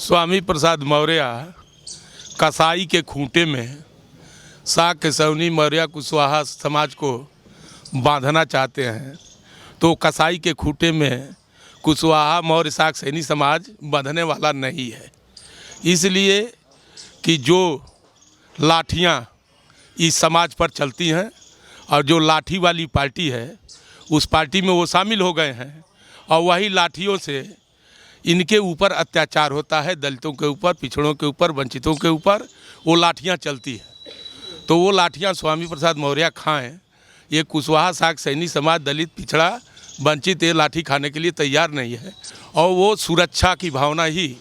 स्वामी प्रसाद मौर्य कसाई के खूंटे में शाक केसवनी मौर्य कुशवाहा समाज को बांधना चाहते हैं, तो कसाई के खूंटे में कुशवाहा मौर्य शाक सैनी समाज बांधने वाला नहीं है। इसलिए कि जो लाठियां इस समाज पर चलती हैं और जो लाठी वाली पार्टी है उस पार्टी में वो शामिल हो गए हैं और वही लाठियों से इनके ऊपर अत्याचार होता है, दलितों के ऊपर, पिछड़ों के ऊपर, वंचितों के ऊपर वो लाठियां चलती है। तो वो लाठियां स्वामी प्रसाद मौर्य खाएं, ये कुशवाहा शाक सैनी समाज, दलित, पिछड़ा, वंचित ये लाठी खाने के लिए तैयार नहीं है। और वो सुरक्षा की भावना ही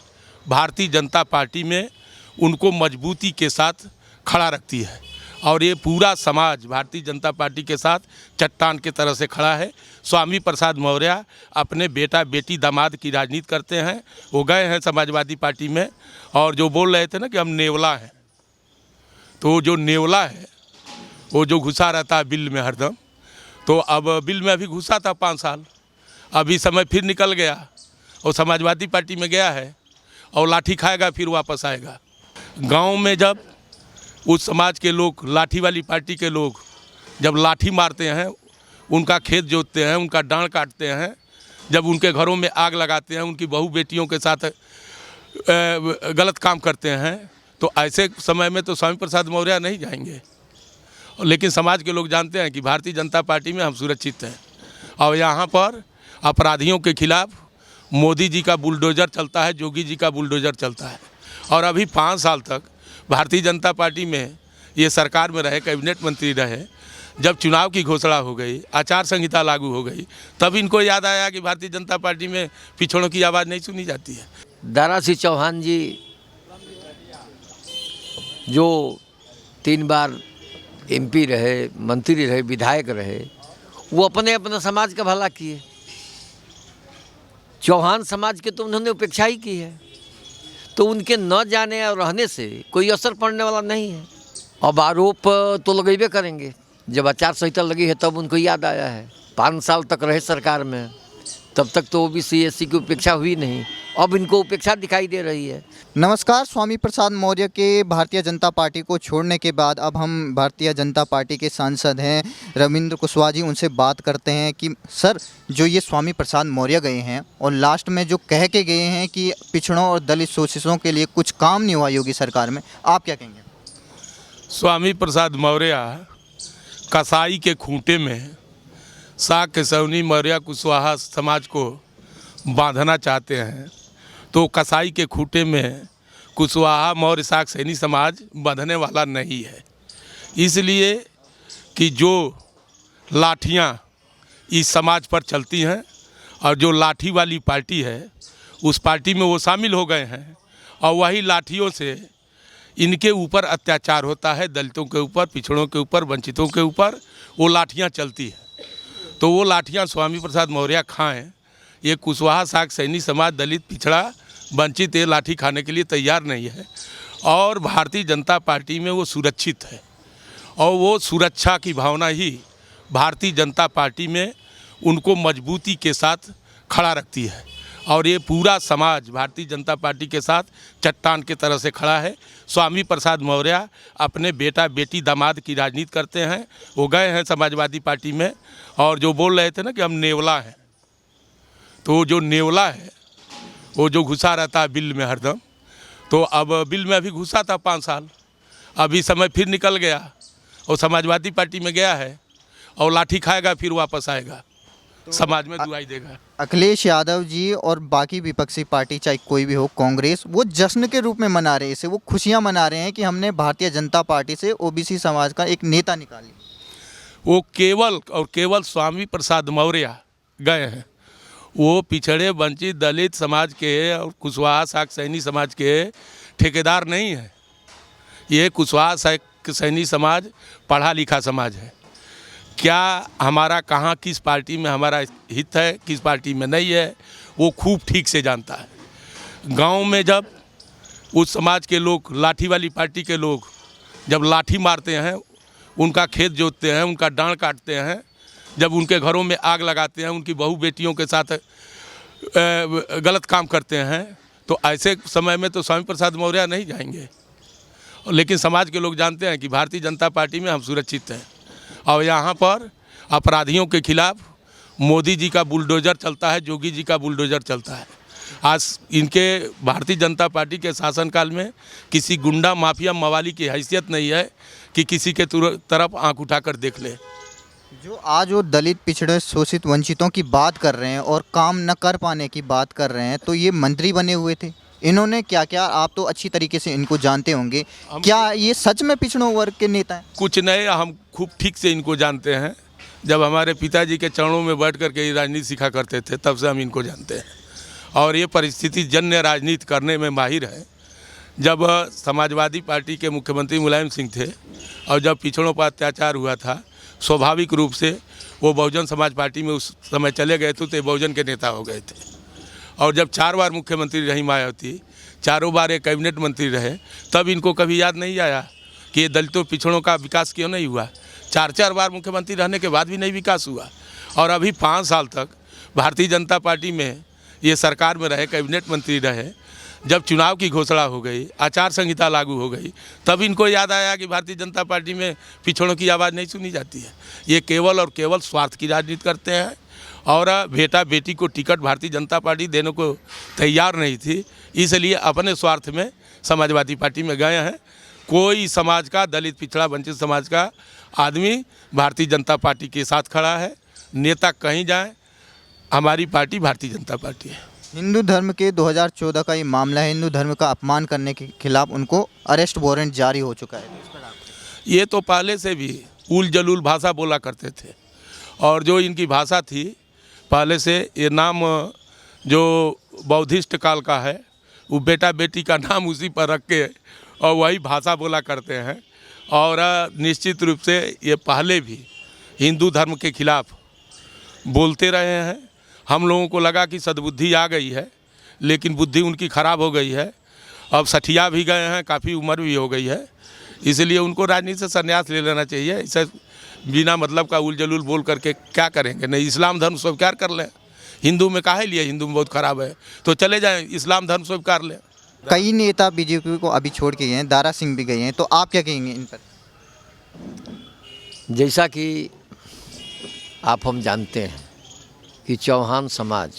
भारतीय जनता पार्टी में उनको मजबूती के साथ खड़ा रखती है और ये पूरा समाज भारतीय जनता पार्टी के साथ चट्टान के तरह से खड़ा है। स्वामी प्रसाद मौर्य अपने बेटा बेटी दामाद की राजनीति करते हैं। वो गए हैं समाजवादी पार्टी में और जो बोल रहे थे ना कि हम नेवला हैं, तो जो नेवला है वो जो घुसा रहता है बिल में हरदम, तो अब बिल में अभी घुसा था 5 साल, अभी समय फिर निकल गया और समाजवादी पार्टी में गया है और लाठी खाएगा फिर वापस आएगा। गांव में जब उस समाज के लोग, लाठी वाली पार्टी के लोग जब लाठी मारते हैं, उनका खेत जोतते हैं, उनका डांड काटते हैं, जब उनके घरों में आग लगाते हैं, उनकी बहू बेटियों के साथ गलत काम करते हैं, तो ऐसे समय में तो स्वामी प्रसाद मौर्य नहीं जाएंगे। लेकिन समाज के लोग जानते हैं कि भारतीय जनता पार्टी में हम सुरक्षित हैं और यहाँ पर अपराधियों के खिलाफ मोदी जी का बुलडोज़र चलता है, योगी जी का बुलडोज़र चलता है। और अभी 5 साल तक भारतीय जनता पार्टी में ये सरकार में रहे, कैबिनेट मंत्री रहे। जब चुनाव की घोषणा हो गई, आचार संहिता लागू हो गई, तब इनको याद आया कि भारतीय जनता पार्टी में पिछड़ों की आवाज़ नहीं सुनी जाती है। दारा सिंह चौहान जी जो 3 बार MP रहे, मंत्री रहे, विधायक रहे, वो अपने अपना समाज का भला किए। चौहान समाज के तो उन्होंने उपेक्षा ही की है, तो उनके न जाने और रहने से कोई असर पड़ने वाला नहीं है। अब आरोप तो लगेबे करेंगे। जब आचार संहिता लगी है तब उनको याद आया है। 5 साल तक रहे सरकार में, तब तक तो OBC SC की उपेक्षा हुई नहीं, अब इनको उपेक्षा दिखाई दे रही है। नमस्कार। स्वामी प्रसाद मौर्य के भारतीय जनता पार्टी को छोड़ने के बाद अब हम भारतीय जनता पार्टी के सांसद हैं रविंद्र कुशवाहा जी, उनसे बात करते हैं कि सर, जो ये स्वामी प्रसाद मौर्य गए हैं और लास्ट में जो कह के गए हैं कि पिछड़ों और दलित शोषितों के लिए कुछ काम नहीं हुआ योगी सरकार में, आप क्या कहेंगे? स्वामी प्रसाद मौर्य कसाई के खूंटे में शाक केसवनी मौर्य कुशवाहा समाज को बांधना चाहते हैं, तो कसाई के खूंटे में कुशवाहा मौर्य शाक सैनी समाज बांधने वाला नहीं है। इसलिए कि जो लाठियां इस समाज पर चलती हैं और जो लाठी वाली पार्टी है उस पार्टी में वो शामिल हो गए हैं और वही लाठियों से इनके ऊपर अत्याचार होता है, दलितों के ऊपर, पिछड़ों के ऊपर, वंचितों के ऊपर वो लाठियां चलती है। तो वो लाठियां स्वामी प्रसाद मौर्य खाएं, ये कुशवाहा शाक सैनी समाज, दलित, पिछड़ा, वंचित ये लाठी खाने के लिए तैयार नहीं है और भारतीय जनता पार्टी में वो सुरक्षित है और वो सुरक्षा की भावना ही भारतीय जनता पार्टी में उनको मजबूती के साथ खड़ा रखती है और ये पूरा समाज भारतीय जनता पार्टी के साथ चट्टान के तरह से खड़ा है। स्वामी प्रसाद मौर्य अपने बेटा बेटी दामाद की राजनीति करते हैं। वो गए हैं समाजवादी पार्टी में और जो बोल रहे थे ना कि हम नेवला हैं, तो जो नेवला है वो जो घुसा रहता है बिल में हरदम, तो अब बिल में अभी घुसा था 5 साल, अभी समय फिर निकल गया और समाजवादी पार्टी में गया है और लाठी खाएगा फिर वापस आएगा, समाज में दुआई देगा। अखिलेश यादव जी और बाकी विपक्षी पार्टी, चाहे कोई भी हो, कांग्रेस, वो जश्न के रूप में मना रहे हैं, इसे वो खुशियां मना रहे हैं कि हमने भारतीय जनता पार्टी से OBC समाज का एक नेता निकाली। वो केवल और केवल स्वामी प्रसाद मौर्य गए हैं, वो पिछड़े, वंचित, दलित समाज के और कुशवाहा शाक सैनी समाज के ठेकेदार नहीं है। ये कुशवाहा शाक सैनी समाज पढ़ा लिखा समाज है। क्या हमारा कहाँ किस पार्टी में हमारा हित है, किस पार्टी में नहीं है, वो खूब ठीक से जानता है। गांव में जब उस समाज के लोग, लाठी वाली पार्टी के लोग जब लाठी मारते हैं, उनका खेत जोतते हैं, उनका डांड काटते हैं, जब उनके घरों में आग लगाते हैं, उनकी बहू बेटियों के साथ गलत काम करते हैं, तो ऐसे समय में तो स्वामी प्रसाद मौर्य नहीं जाएंगे। लेकिन समाज के लोग जानते हैं कि भारतीय जनता पार्टी में हम सुरक्षित हैं और यहाँ पर अपराधियों के खिलाफ मोदी जी का बुलडोज़र चलता है, योगी जी का बुलडोज़र चलता है। आज इनके भारतीय जनता पार्टी के शासनकाल में किसी गुंडा माफिया मवाली की हैसियत नहीं है कि किसी के तरफ आंख उठाकर देख ले। जो आज वो दलित, पिछड़े, शोषित, वंचितों की बात कर रहे हैं और काम न कर पाने की बात कर रहे हैं, तो ये मंत्री बने हुए थे, इन्होंने क्या क्या, आप तो अच्छी तरीके से इनको जानते होंगे, क्या ये सच में पिछड़ों वर्ग के नेता हैं? कुछ नहीं, हम खूब ठीक से इनको जानते हैं। जब हमारे पिताजी के चरणों में बैठ कर के ये राजनीति सीखा करते थे तब से हम इनको जानते हैं और ये परिस्थिति जन्य राजनीति करने में माहिर है। जब समाजवादी पार्टी के मुख्यमंत्री मुलायम सिंह थे और जब पिछड़ों पर अत्याचार हुआ था, स्वाभाविक रूप से वो बहुजन समाज पार्टी में उस समय चले गए थे, तो बहुजन के नेता हो गए थे। और जब 4 बार मुख्यमंत्री रही मायावती, चारों बार एक कैबिनेट मंत्री रहे, तब इनको कभी याद नहीं आया कि ये दलितों पिछड़ों का विकास क्यों नहीं हुआ। 4 बार मुख्यमंत्री रहने के बाद भी नहीं विकास हुआ और अभी 5 साल तक भारतीय जनता पार्टी में ये सरकार में रहे, कैबिनेट मंत्री रहे। जब चुनाव की घोषणा हो गई, आचार संहिता लागू हो गई, तब इनको याद आया कि भारतीय जनता पार्टी में पिछड़ों की आवाज़ नहीं सुनी जाती है। ये केवल और केवल स्वार्थ की राजनीति करते हैं और बेटा बेटी को टिकट भारतीय जनता पार्टी देने को तैयार नहीं थी, इसलिए अपने स्वार्थ में समाजवादी पार्टी में गए हैं। कोई समाज का, दलित, पिछड़ा, वंचित समाज का आदमी भारतीय जनता पार्टी के साथ खड़ा है। नेता कहीं जाए, हमारी पार्टी भारतीय जनता पार्टी है। हिंदू धर्म के 2014 का ये मामला है, हिंदू धर्म का अपमान करने के खिलाफ उनको अरेस्ट वारंट जारी हो चुका है। ये तो पहले से भी उल जलूल भाषा बोला करते थे और जो इनकी भाषा थी पहले से, ये नाम जो बौद्धिस्ट काल का है, वो बेटा बेटी का नाम उसी पर रख के और वही भाषा बोला करते हैं। और निश्चित रूप से ये पहले भी हिंदू धर्म के खिलाफ बोलते रहे हैं। हम लोगों को लगा कि सद्बुद्धि आ गई है, लेकिन बुद्धि उनकी ख़राब हो गई है। अब सठिया भी गए हैं, काफ़ी उम्र भी हो गई है, इसलिए उनको राजनीति से संन्यास ले लेना चाहिए। इसे बिना मतलब का उल जलूल बोल करके क्या करेंगे। नहीं, इस्लाम धर्म स्वीकार कर लें। हिंदू में काहे लिए, हिंदू में बहुत ख़राब है तो चले जाएं, इस्लाम धर्म स्वीकार लें। कई नेता बीजेपी को अभी छोड़ के गए हैं, दारा सिंह भी गए हैं, तो आप क्या कहेंगे इन पर? जैसा कि आप हम जानते हैं कि चौहान समाज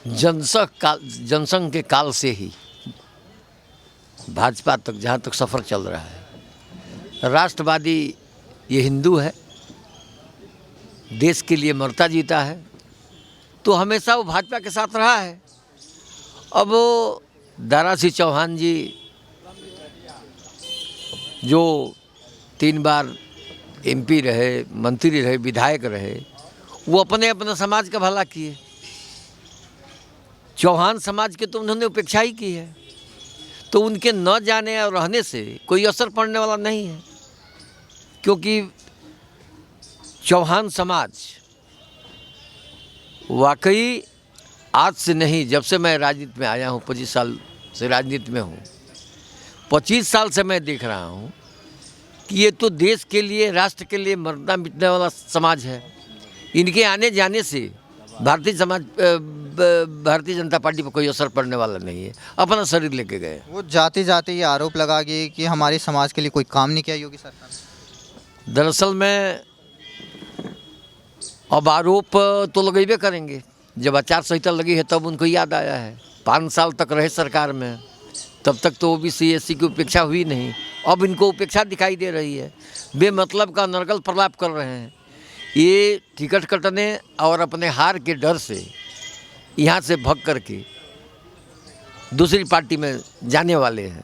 जनसंघ के काल से ही भाजपा तक, जहाँ तक सफ़र चल रहा है, राष्ट्रवादी ये हिंदू है, देश के लिए मरता जीता है, तो हमेशा वो भाजपा के साथ रहा है। अब वो दारा सिंह चौहान जी जो 3 बार एमपी रहे, मंत्री रहे, विधायक रहे, वो अपने अपने समाज का भला किए। चौहान समाज के तो उन्होंने उपेक्षा ही की है, तो उनके न जाने और रहने से कोई असर पड़ने वाला नहीं है, क्योंकि चौहान समाज वाकई आज से नहीं, जब से मैं राजनीति में आया हूँ, 25 साल से राजनीति में हूँ, 25 साल से मैं देख रहा हूँ कि ये तो देश के लिए, राष्ट्र के लिए मरना मिटने वाला समाज है। इनके आने जाने से भारतीय जनता पार्टी पर कोई असर पड़ने वाला नहीं है। अपना शरीर लेके गए। वो जाते जाते ये आरोप लगा गए कि हमारे समाज के लिए कोई काम नहीं किया योगी सरकार ने। दरअसल में अब आरोप तो लगेबे करेंगे। जब आचार संहिता लगी है तब उनको याद आया है। 5 साल तक रहे सरकार में, तब तक तो ओबीसी एससी की उपेक्षा हुई नहीं। अब इनको उपेक्षा दिखाई दे रही है, बेमतलब का नरगल प्रलाप कर रहे हैं। ये टिकट कटने और अपने हार के डर से यहाँ से भग करके दूसरी पार्टी में जाने वाले हैं,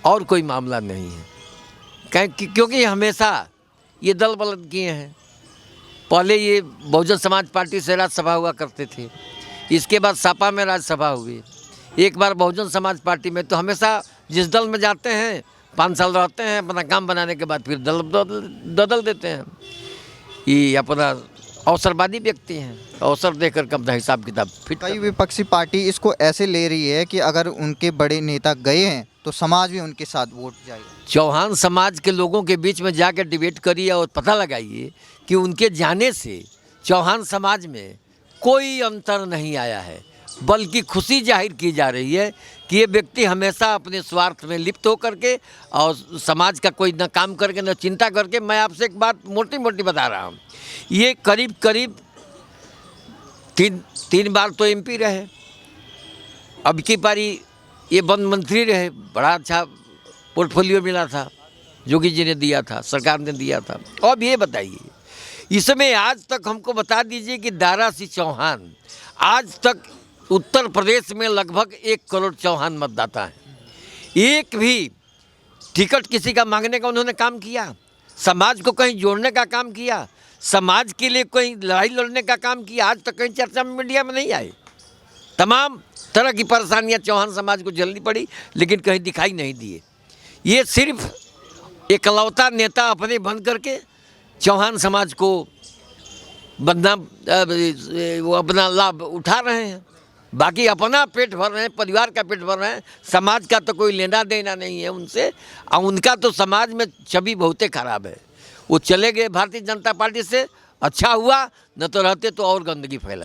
और कोई मामला नहीं है। क्योंकि हमेशा ये दल बदल किए हैं। पहले ये बहुजन समाज पार्टी से राज्यसभा हुआ करते थे, इसके बाद सपा में राज्यसभा हुई, एक बार बहुजन समाज पार्टी में। तो हमेशा जिस दल में जाते हैं 5 साल रहते हैं, अपना काम बनाने के बाद फिर दल बदल देते हैं। ये अपना अवसरवादी व्यक्ति हैं, अवसर देकर के अपना हिसाब किताब फिट। कई विपक्षी पार्टी इसको ऐसे ले रही है कि अगर उनके बड़े नेता गए हैं तो समाज भी उनके साथ वोट जाएगा। चौहान समाज के लोगों के बीच में जाकर डिबेट करिए और पता लगाइए कि उनके जाने से चौहान समाज में कोई अंतर नहीं आया है। बल्कि खुशी जाहिर की जा रही है कि ये व्यक्ति हमेशा अपने स्वार्थ में लिप्त होकर के और समाज का कोई न काम करके न चिंता करके। मैं आपसे एक बात मोटी मोटी बता रहा हूँ, ये करीब करीब तीन बार तो एमपी रहे, अब की बारी ये वन मंत्री रहे, बड़ा अच्छा पोर्टफोलियो मिला था, योगी जी ने दिया था, सरकार ने दिया था। अब ये बताइए, इसमें आज तक हमको बता दीजिए कि दारा सिंह चौहान आज तक उत्तर प्रदेश में लगभग 1 करोड़ चौहान मतदाता हैं, एक भी टिकट किसी का मांगने का उन्होंने काम किया, समाज को कहीं जोड़ने का काम किया, समाज के लिए कोई लड़ाई लड़ने का काम किया, आज तक कहीं चर्चा में मीडिया में नहीं आए। तमाम तरह की परेशानियां चौहान समाज को झेलनी पड़ी, लेकिन कहीं दिखाई नहीं दिए। ये सिर्फ एकलौता नेता अपने बन करके चौहान समाज को बदनाम वो अपना लाभ उठा रहे हैं, बाकी अपना पेट भर रहे हैं, परिवार का पेट भर रहे हैं, समाज का तो कोई लेना देना नहीं है उनसे। और उनका तो समाज में छवि बहुत खराब है। वो चले गए भारतीय जनता पार्टी से, अच्छा हुआ, न तो रहते तो और गंदगी फैला।